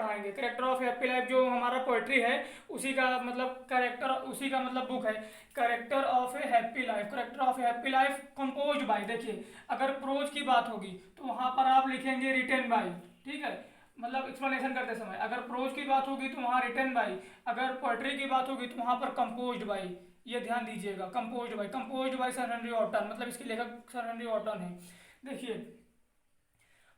पढ़ाएंगे। Character of happy life जो हमारा पोएट्री है उसी का मतलब कैरेक्टर, उसी का मतलब बुक है character of A happy life. Character of A happy life composed bye, देखिए अगर प्रोज की बात होगी तो वहाँ पर आप लिखेंगे रिटेन बाय, ठीक है, मतलब एक्सप्लेनेशन करते समय। अगर प्रोज की बात होगी तो वहाँ रिटेन बाय, अगर पोएट्री की बात होगी तो वहाँ पर कंपोज्ड बाय। ये ध्यान दीजिएगा, composed by sir Henry Wotton, मतलब इसके लेखक सर हेनरी ऑटन है। देखिए,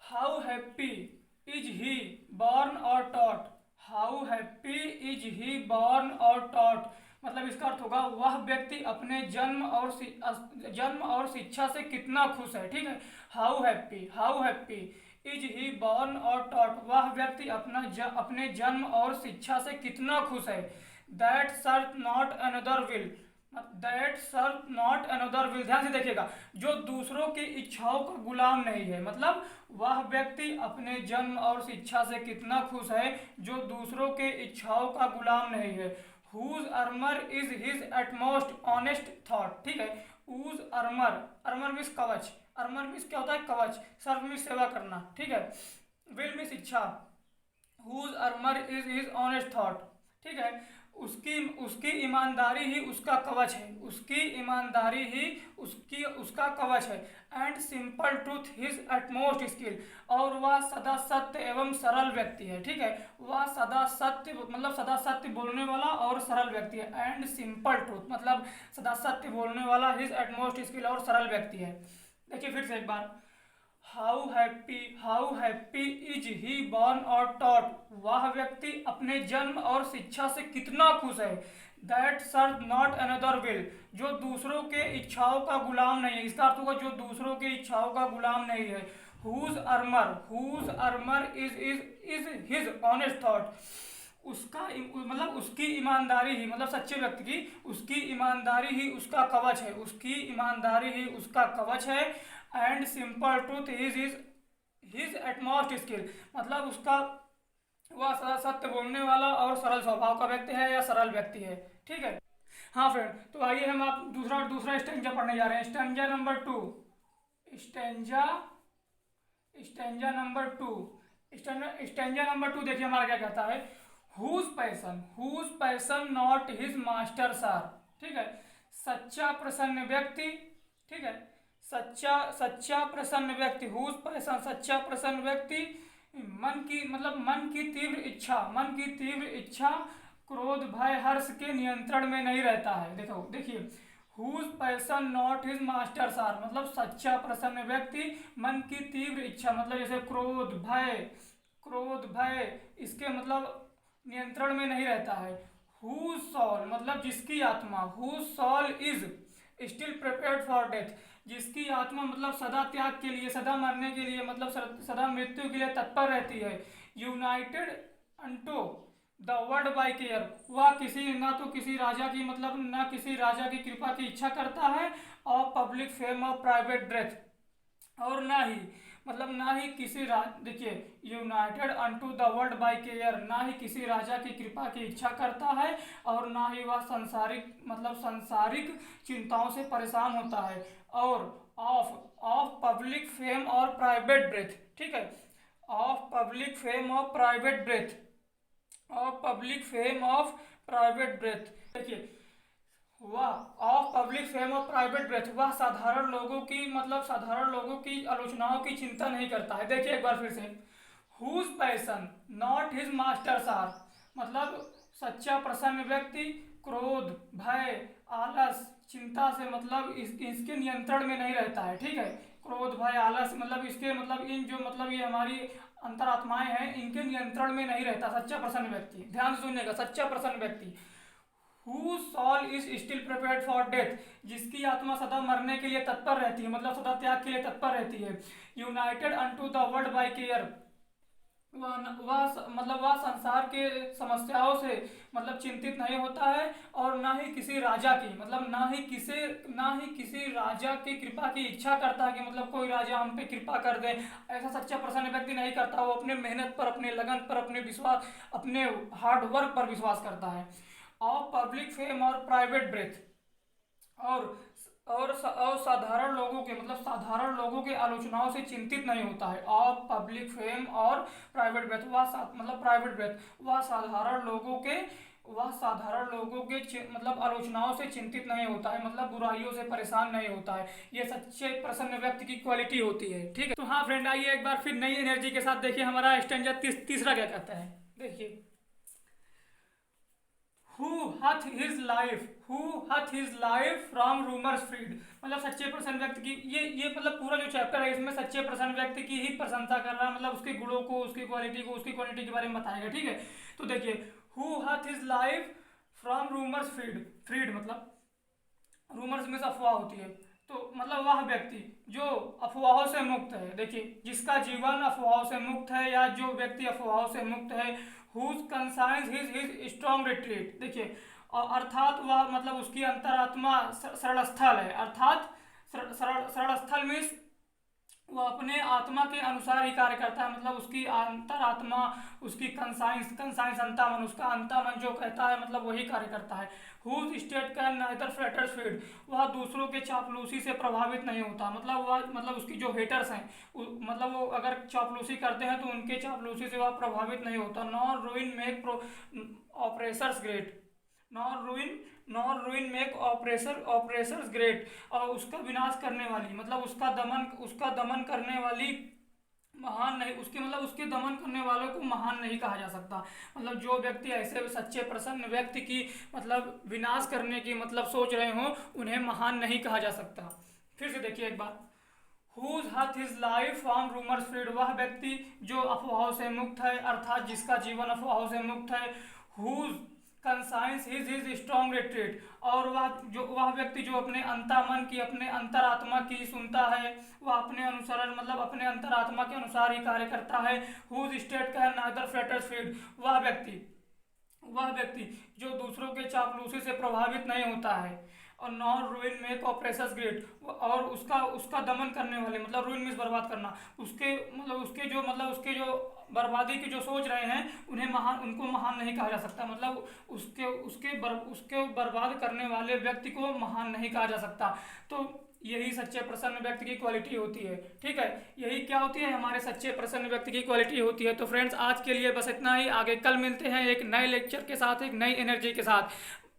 how happy is he born और taught, how happy is he born और टॉट, मतलब इसका अर्थ होगा वह व्यक्ति अपने जन्म और शिक्षा से कितना खुश है, ठीक है। How happy is he born और टॉट, वह व्यक्ति अपने जन्म और शिक्षा से कितना खुश है। That serve not another will, ध्यान से देखिएगा, जो दूसरों की इच्छाओं का गुलाम नहीं है, मतलब वह व्यक्ति अपने जन्म और शिक्षा से कितना खुश है जो दूसरों के इच्छाओं का गुलाम नहीं है। Whose armour is his utmost honest thought, ठीक है। हुज अर्मर मीन्स कवच, अर्मर मीन्स क्या होता है, कवच। सर्व मीन्स सेवा करना, ठीक है। विल मीन्स इच्छा। Whose armour is his honest thought, ठीक है। उसकी ईमानदारी ही उसका कवच है, उसकी ईमानदारी ही उसका कवच है। And simple truth his utmost skill, और वह सदा सत्य एवं सरल व्यक्ति है, ठीक है। वह सदा सत्य मतलब सदा सत्य बोलने वाला और सरल व्यक्ति है। एंड सिंपल ट्रूथ मतलब सदा सत्य बोलने वाला, हिज एटमोस्ट स्किल और सरल व्यक्ति है। देखिए फिर से एक बार, how happy is he born और टॉट, वह व्यक्ति अपने जन्म और शिक्षा से कितना खुश है। That serve not another will, जो दूसरों के इच्छाओं का गुलाम नहीं है, इसका अर्थ होगा जो दूसरों की इच्छाओं का गुलाम नहीं है। Whose armour is his honest thought, उसका मतलब उसकी ईमानदारी ही, मतलब सच्चे व्यक्ति की उसकी ईमानदारी ही उसका कवच है, उसकी ईमानदारी ही उसका कवच है। And simple truth is his utmost skill, मतलब उसका वह सदा सत्य बोलने वाला और सरल स्वभाव का व्यक्ति है या सरल व्यक्ति है, ठीक है। हाँ फ्रेंड, तो आइए हम आप दूसरा स्टेंजा पढ़ने जा रहे हैं। Stanza number two, stanza number two देखिए हमारा क्या कहता है। Whose passion not his masters are, ठीक है। सच्चा प्रसन्न व्यक्ति, ठीक है, सच्चा प्रसन्न व्यक्ति, हुज पैसन सच्चा प्रसन्न व्यक्ति, मन की तीव्र इच्छा क्रोध भय हर्ष के नियंत्रण में नहीं रहता है। देखिए whose passion not his masters are, मतलब सच्चा प्रसन्न व्यक्ति मन की तीव्र इच्छा, मतलब जैसे क्रोध भय इसके मतलब नियंत्रण में नहीं रहता है। हुज सॉल मतलब जिसकी आत्मा, whose soul is still prepared for death, जिसकी आत्मा मतलब सदा त्याग के लिए, सदा मरने के लिए, मतलब सदा मृत्यु के लिए तत्पर रहती है। United unto the world by care, वह ना तो किसी राजा की मतलब ना किसी राजा की कृपा की इच्छा करता है और पब्लिक फेम और प्राइवेट डेथ, और ना ही किसी देखिए United unto the world by care, ना ही किसी राजा की कृपा की इच्छा करता है और ना ही वह सांसारिक चिंताओं से परेशान होता है। और ऑफ पब्लिक फेम और प्राइवेट ब्रेथ, ठीक है, ऑफ पब्लिक फेम और प्राइवेट ब्रेथ, देखिए वह ऑफ पब्लिक फेम और प्राइवेट ब्रेथ, वह साधारण लोगों की आलोचनाओं की चिंता नहीं करता है। देखिए एक बार फिर से, whose passion not his masters are, मतलब सच्चा प्रसन्न व्यक्ति क्रोध भय आलस चिंता से मतलब इसके नियंत्रण में नहीं रहता है, ठीक है। क्रोध भय आलस मतलब इसके मतलब इन जो मतलब ये हमारी अंतरात्माएं हैं इनके नियंत्रण में नहीं रहता सच्चा प्रसन्न व्यक्ति। ध्यान से सुनिएगा, सच्चा प्रसन्न व्यक्ति। Whose soul is still prepared for death, जिसकी आत्मा सदा मरने के लिए तत्पर रहती है, मतलब सदा त्याग के लिए तत्पर रहती है। United unto the world by care, वह संसार के समस्याओं से मतलब चिंतित नहीं होता है और ना ही किसी राजा की मतलब ना ही किसी राजा की कृपा की इच्छा करता है कि मतलब कोई राजा हम पे कृपा कर दे, ऐसा सच्चा प्रसन्न व्यक्ति नहीं करता। वो अपने मेहनत पर, अपने लगन पर, अपने विश्वास, अपने हार्ड वर्क पर विश्वास करता है। ऑफ पब्लिक फेम और प्राइवेट ब्रेथ, और साधारण लोगों के मतलब साधारण लोगों के आलोचनाओं से चिंतित नहीं होता है। ऑफ पब्लिक फेम और प्राइवेट ब्रेथ, मतलब प्राइवेट ब्रेथ, वह साधारण लोगों के मतलब आलोचनाओं से चिंतित नहीं होता है, मतलब बुराइयों से परेशान नहीं होता है। ये सच्चे प्रसन्न व्यक्ति की क्वालिटी होती है। ठीक है, तो हाँ फ्रेंड, आइए एक बार फिर नई एनर्जी के साथ देखिए हमारा स्टैंजा तीसरा क्या कहता है। देखिए, Who hath his life from rumors freed, मतलब सच्चे प्रसन्न व्यक्ति की ये मतलब पूरा जो चैप्टर है इसमें सच्चे प्रसन्न व्यक्ति की ही प्रशंसा कर रहा है, मतलब उसके गुणों को, उसकी क्वालिटी को, उसकी क्वालिटी के बारे में बताएगा। ठीक है, तो देखिए, who hath his life from rumors freed मतलब रूमर्स में से अफवाह होती है, तो मतलब वह व्यक्ति जो अफवाहों से मुक्त है। देखिए, जिसका जीवन अफवाहों से मुक्त है या जो व्यक्ति अफवाहों से मुक्त है, whose conscience his strong retreat. देखिए, अर्थात वह मतलब उसकी अंतरात्मा सरल स्थल है, अर्थात सरल स्थल मीन्स वो अपने आत्मा के अनुसार ही कार्य करता है, मतलब उसकी अंतरात्मा, उसकी कंसाइंस अंतामन, उसका अंतामन जो कहता है मतलब वही कार्य करता है। Whose state can neither flatterers feed, वह दूसरों के चापलूसी से प्रभावित नहीं होता, मतलब वह मतलब उसकी जो हेटर्स हैं मतलब वो अगर चापलूसी करते हैं तो उनके चापलूसी से वह प्रभावित नहीं होता। Nor ruin make oppressors great, nor ruin make oppressors great, और उसका विनाश करने वाली मतलब उसका दमन करने वाली महान नहीं, उसके मतलब उसके दमन करने वालों को महान नहीं कहा जा सकता। मतलब जो व्यक्ति ऐसे सच्चे प्रसन्न व्यक्ति की मतलब विनाश करने की मतलब सोच रहे हो, उन्हें महान नहीं कहा जा सकता। फिर से देखिए एक बार, Whose hath his life from rumors freed, वह व्यक्ति जो अफवाहों से मुक्त है, अर्थात जिसका जीवन अफवाहों से मुक्त है। Whose conscience his strong retreat, और वह व्यक्ति जो अपने अंतर्मन की, अपने अंतरात्मा की सुनता है, वह अपने अनुसरण मतलब अपने अंतरात्मा के अनुसार ही कार्य करता है। Whose state can neither flatterers feed, वह व्यक्ति जो दूसरों के चापलूसी से प्रभावित नहीं होता है। और नॉन रूइन मेक ऑपरेशंस ग्रेट, और उसका दमन करने वाले मतलब रूइन मीन्स बर्बाद करना, उसके जो बर्बादी की जो सोच रहे हैं उनको महान नहीं कहा जा सकता, मतलब उसके बर्बाद करने वाले व्यक्ति को महान नहीं कहा जा सकता। तो यही सच्चे प्रसन्न व्यक्ति की क्वालिटी होती है। ठीक है, यही क्या होती है, हमारे सच्चे प्रसन्न व्यक्ति की क्वालिटी होती है। तो फ्रेंड्स, आज के लिए बस इतना ही, आगे कल मिलते हैं एक नए लेक्चर के साथ, एक नई एनर्जी के साथ।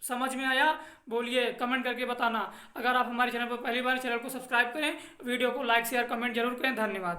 समझ में आया? बोलिए, कमेंट करके बताना। अगर आप हमारे चैनल पर पहली बार, चैनल को सब्सक्राइब करें, वीडियो को लाइक शेयर कमेंट जरूर करें। धन्यवाद।